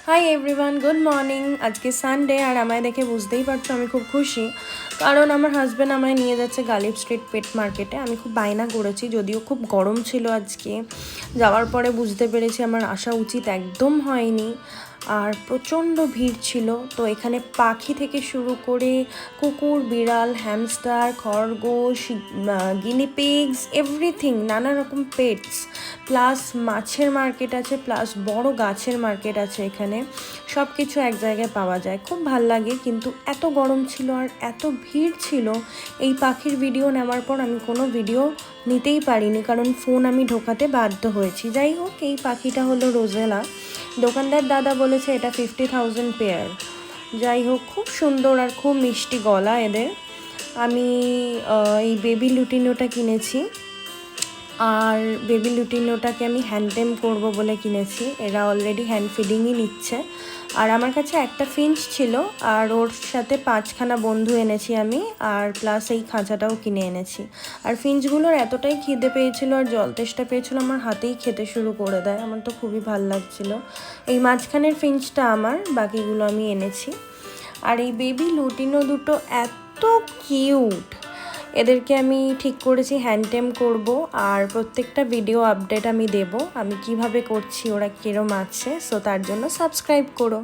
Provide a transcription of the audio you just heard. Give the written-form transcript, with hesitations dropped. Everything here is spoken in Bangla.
Hi everyone, good morning. আজকে সানডে আর আমায় দেখে বুঝতেই পারছো আমি খুব খুশি, কারণ আমার হাজব্যান্ড আমায় নিয়ে যাচ্ছে গালিব স্ট্রিট পেট মার্কেটে। আমি খুব বায়না করেছি, যদিও খুব গরম ছিল আজকে। যাওয়ার পরে বুঝতে পেরেছি আমার আসা উচিত একদম হয়নি, আর প্রচণ্ড ভিড় ছিল। তো এখানে পাখি থেকে শুরু করে কুকুর, বিড়াল, হ্যামস্টার, খরগোশ, গিনিপিগস, এভরিথিং, নানা রকম পেটস, প্লাস মাছের মার্কেট আছে, প্লাস বড় গাছের মার্কেট আছে। এখানে সব কিছু এক জায়গায় পাওয়া যায়, খুব ভাল লাগে। কিন্তু এত গরম ছিল আর এত ভিড় ছিল, এই পাখির ভিডিও নেওয়ার পর আমি কোনো ভিডিও নিতেই পারিনি, কারণ ফোন আমি ঢোকাতে বাধ্য হয়েছি। যাই হোক, এই পাখিটা হলো রোজেলা। দোকানদার দাদা বলেছে এটা 50,000 পেয়ার। যাই হোক, খুব সুন্দর আর খুব মিষ্টি গলা এদের। আমি এই বেবি লুটিনোটা কিনেছি, আর বেবি লুটিনোটাকে আমি হ্যান্ড টেম করবো বলে কিনেছি। এরা অলরেডি হ্যান্ড ফিডিংই নিচ্ছে। আর আমার কাছে একটা ফিঞ্চ ছিল, আর ওর সাথে 5খানা বন্ধু এনেছি আমি, আর প্লাস এই খাঁচাটাও কিনে এনেছি। আর ফিঞ্চগুলোর এতটাই খিদে পেয়েছিল আর জল তেষ্টা পেয়েছিল, আমার হাতেই খেতে শুরু করে দেয়। আমার তো খুবই ভাল লাগছিলো। এই মাঝখানের ফিঞ্চটা আমার, বাকিগুলো আমি এনেছি। আর এই বেবি লুটিনো দুটো এত কিউট, এদেরকে আমি ঠিক করেছি হ্যান্ড টেম করবো, আর প্রত্যেকটা ভিডিও আপডেট আমি দেব আমি কিভাবে করছি, ওরা কিরম আছে। সো তার জন্য সাবস্ক্রাইব করো।